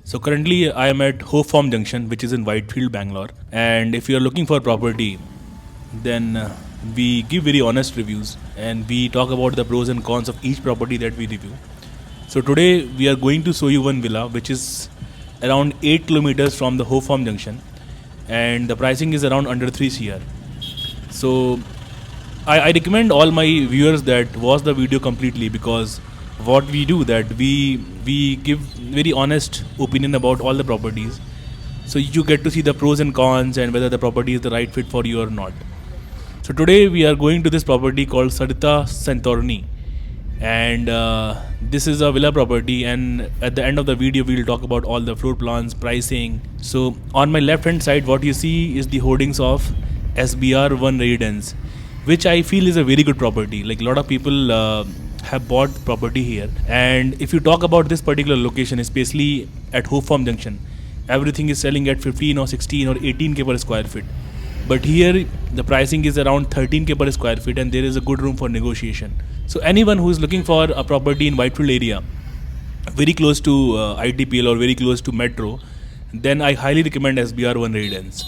So currently I am at Hope Farm Junction, which is in Whitefield, Bangalore. And if you are looking for property, then we give very honest reviews and we talk about the pros and cons of each property that we review. So today we are going to show you one villa which is around 8 kilometers from the Hope Farm Junction, and the pricing is around under 3 CR. So I recommend all my viewers that watch the video completely, because what we do that we give very honest opinion about all the properties, so you get to see the pros and cons and whether the property is the right fit for you or not. So today we are going to this property called Saritha, Santorini, and this is a villa property, and at the end of the video we will talk about all the floor plans, pricing. So on my left hand side what you see is the hoardings of SBR1 residence, which I feel is a very good property. Like, a lot of people have bought property here, and if you talk about this particular location, especially at Hope Farm Junction, everything is selling at 15 or 16 or 18k per square feet. But here the pricing is around 13k per square feet, and there is a good room for negotiation. So anyone who is looking for a property in Whitefield area, very close to ITPL or very close to Metro, then I highly recommend SBR1 residence.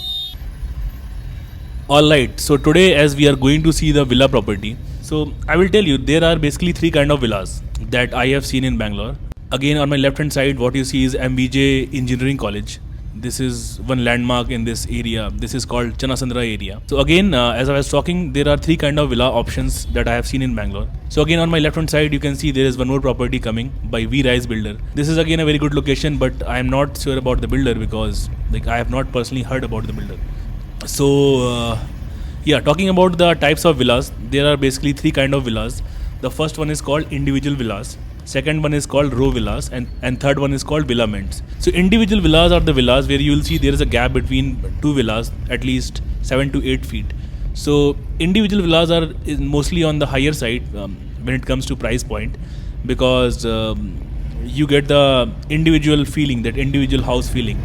Alright, so today as we are going to see the villa property, so I will tell you there are basically three kind of villas that I have seen in Bangalore. Again, on my left hand side what you see is MBJ Engineering College. This is one landmark in this area. This is called Chanasandra area. So again, as I was talking, there are three kind of villa options that I have seen in Bangalore. So again, on my left hand side you can see there is one more property coming by V Rise Builder. This is again a very good location, but I am not sure about the builder because I have not personally heard about the builder. So yeah, talking about the types of villas, there are basically three kind of villas. The first one is called individual villas, second one is called row villas, and third one is called villaments. So individual villas are the villas where you will see there is a gap between two villas at least 7 to 8 feet. So individual villas are mostly on the higher side when it comes to price point, because you get the individual feeling, that individual house feeling,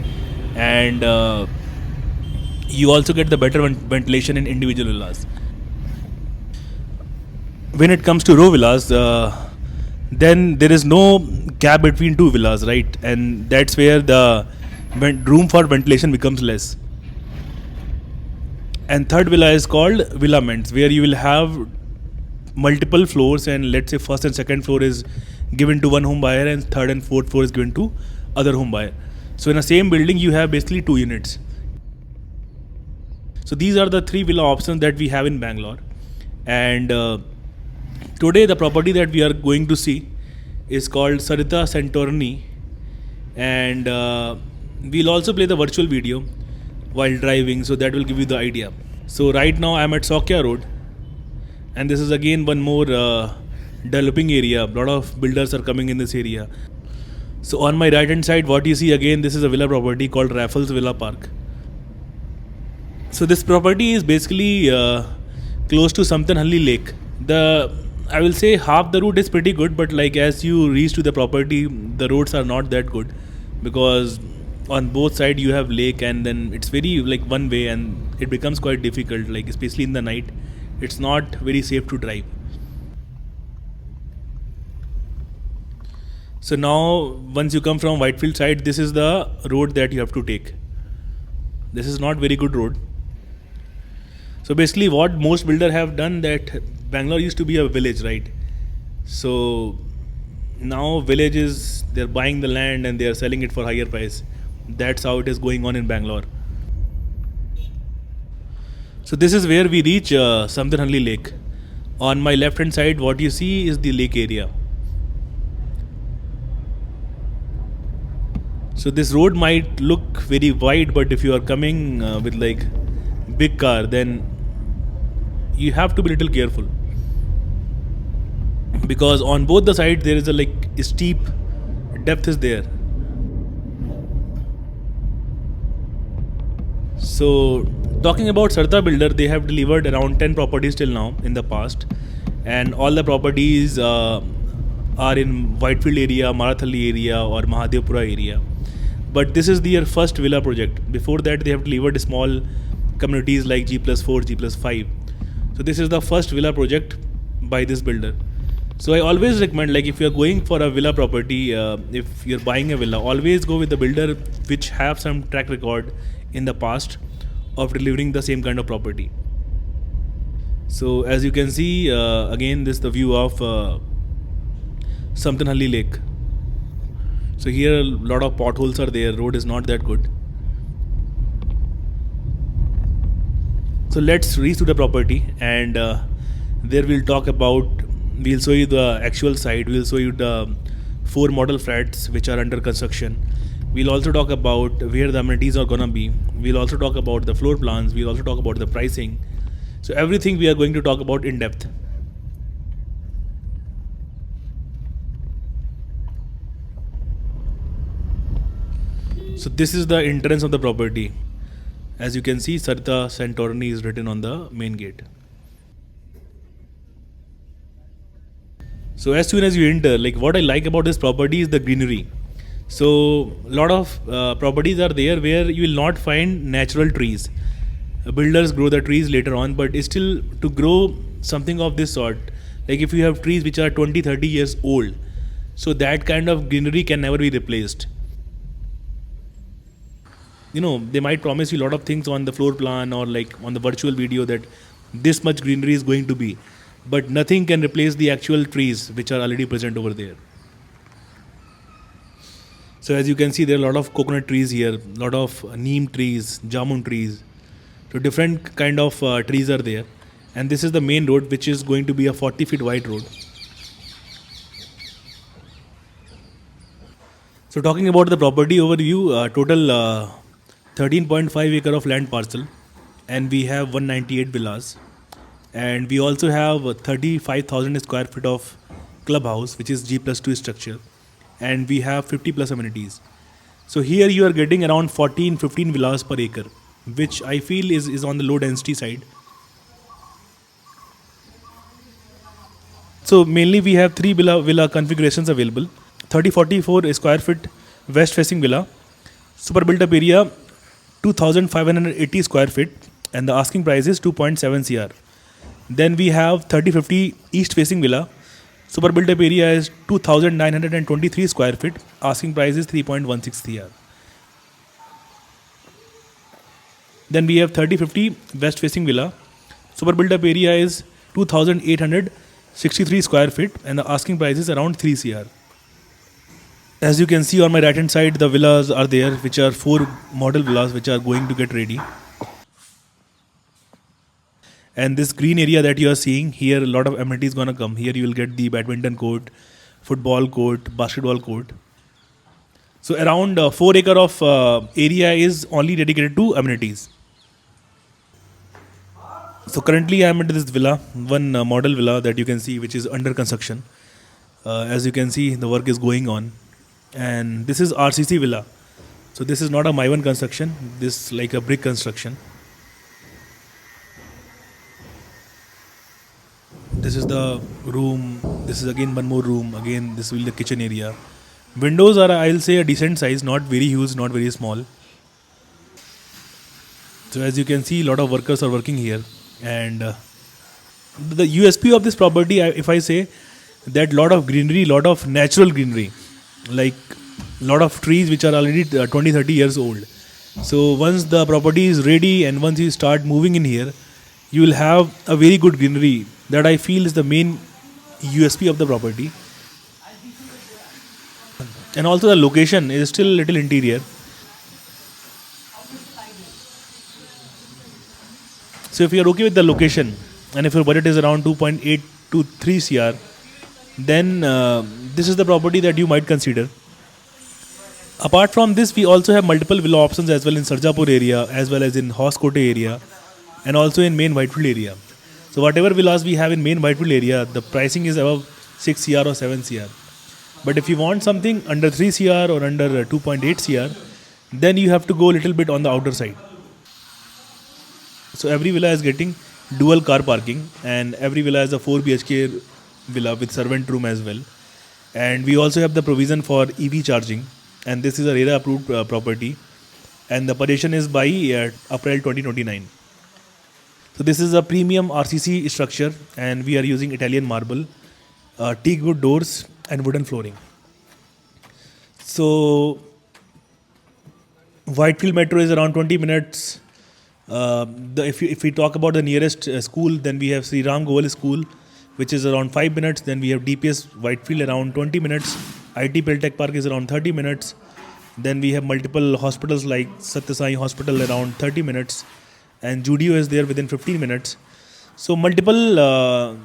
and you also get the better ventilation in individual villas. When it comes to row villas, then there is no gap between two villas, right? And that's where the room for ventilation becomes less. And third villa is called villaments, where you will have multiple floors, and let's say first and second floor is given to one home buyer and third and fourth floor is given to other home buyer. So in the same building you have basically two units. So these are the three villa options that we have in Bangalore, and today the property that we are going to see is called Saritha Santorini, and we'll also play the virtual video while driving, so that will give you the idea. So right now I am at Saukya Road, and this is again one more developing area. A lot of builders are coming in this area. So on my right hand side what you see, again this is a villa property called Raffles Villa Park. So this property is basically close to Santorini Lake. I will say half the route is pretty good, but as you reach to the property, the roads are not that good, because on both sides you have lake, and then it's very one way, and it becomes quite difficult, especially in the night. It's not very safe to drive. So now once you come from Whitefield side, this is the road that you have to take. This is not very good road. So basically what most builders have done, that Bangalore used to be a village, right? So now villages, they're buying the land and they're selling it for higher price. That's how it is going on in Bangalore. So this is where we reach Santorini Lake. On my left hand side what you see is the lake area. So this road might look very wide, but if you are coming with big car, then you have to be little careful, because on both the sides there is a steep depth is there. So talking about Saritha Builder, they have delivered around 10 properties till now in the past, and all the properties are in Whitefield area, Marathalli area or Mahadevpura area. But this is their first villa project. Before that they have delivered small communities like G+4, G+5. So this is the first villa project by this builder. So I always recommend, like if you're going for a villa property, if you're buying a villa, always go with the builder which have some track record in the past of delivering the same kind of property. So as you can see, again this is the view of Samtanhalli Lake. So here a lot of potholes are there. Road is not that good. So let's reach to the property, and there we'll talk about. We'll show you the actual site. We'll show you the 4 model flats which are under construction. We'll also talk about where the amenities are gonna be. We'll also talk about the floor plans. We'll also talk about the pricing. So everything we are going to talk about in depth. So this is the entrance of the property. As you can see, Saritha Santorini is written on the main gate. So as soon as you enter, like what I like about this property is the greenery. So a lot of properties are there where you will not find natural trees. Builders grow the trees later on, but it's still to grow something of this sort, like if you have trees which are 20-30 years old, so that kind of greenery can never be replaced. They might promise you a lot of things on the floor plan or like on the virtual video that this much greenery is going to be, but nothing can replace the actual trees which are already present over there. So as you can see, there are a lot of coconut trees here, a lot of neem trees, jamun trees. So different kind of trees are there, and this is the main road which is going to be a 40 feet wide road. So talking about the property overview, total 13.5 acre of land parcel, and we have 198 villas, and we also have 35,000 square feet of clubhouse which is G+2 structure, and we have 50 plus amenities. So here you are getting around 14-15 villas per acre, which I feel is on the low density side. So mainly we have 3 villa configurations available. 3044 square feet west facing villa, super built up area 2580 square feet, and the asking price is 2.7 cr. Then we have 3050 east facing villa, super built up area is 2923 square feet, asking price is 3.16 cr. Then we have 3050 west facing villa, super built up area is 2863 square feet, and the asking price is around 3 cr. As you can see on my right hand side, the villas are there, which are 4 model villas which are going to get ready. And this green area that you are seeing here, a lot of amenities gonna come. Here you will get the badminton court, football court, basketball court. So around 4 acre of area is only dedicated to amenities. So currently I am into this villa, one model villa that you can see which is under construction. As you can see, the work is going on. And this is RCC villa. So this is not a My1 construction, this is like a brick construction. This is the room, this is again one more room, again this will be the kitchen area. Windows are, I'll say, a decent size, not very huge, not very small. So as you can see, a lot of workers are working here, and the USP of this property, if I say, that lot of greenery, lot of natural greenery, like lot of trees which are already 20-30 years old. So once the property is ready and once you start moving in here, you will have a very good greenery. That I feel is the main USP of the property. And also the location is still a little interior. So if you are okay with the location, and if your budget is around 2.8 to 3 cr, then this is the property that you might consider. Apart from this, we also have multiple villa options as well in Sarjapur area, as well as in Hoskote area, and also in main Whitefield area. So whatever villas we have in main Whitefield area, the pricing is above 6 cr or 7 cr. But if you want something under 3 cr or under 2.8 cr, then you have to go a little bit on the outer side. So every villa is getting dual car parking, and every villa is a 4 BHK villa with servant room as well. And we also have the provision for EV charging, and this is a RERA approved property, and the possession is by April 2029. So this is a premium RCC structure, and we are using Italian marble, teak wood doors, and wooden flooring. So Whitefield Metro is around 20 minutes. If we talk about the nearest school, then we have Sri Ram Goel School, which is around 5 minutes. Then we have DPS Whitefield around 20 minutes. IT Peltech Park is around 30 minutes. Then we have multiple hospitals like Satya Sai Hospital around 30 minutes. And Judio is there within 15 minutes. So multiple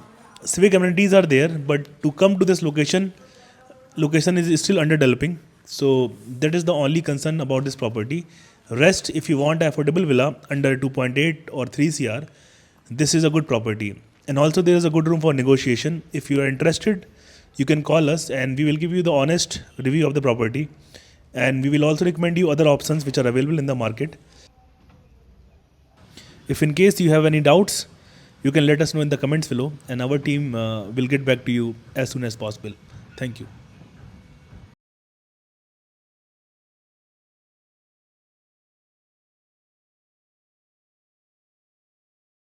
civic amenities are there, but to come to this location is still under developing. So that is the only concern about this property. Rest, if you want an affordable villa under 2.8 or 3 CR, this is a good property. And also there is a good room for negotiation. If you are interested, you can call us and we will give you the honest review of the property. And we will also recommend you other options which are available in the market. If in case you have any doubts, you can let us know in the comments below and our team will get back to you as soon as possible. Thank you.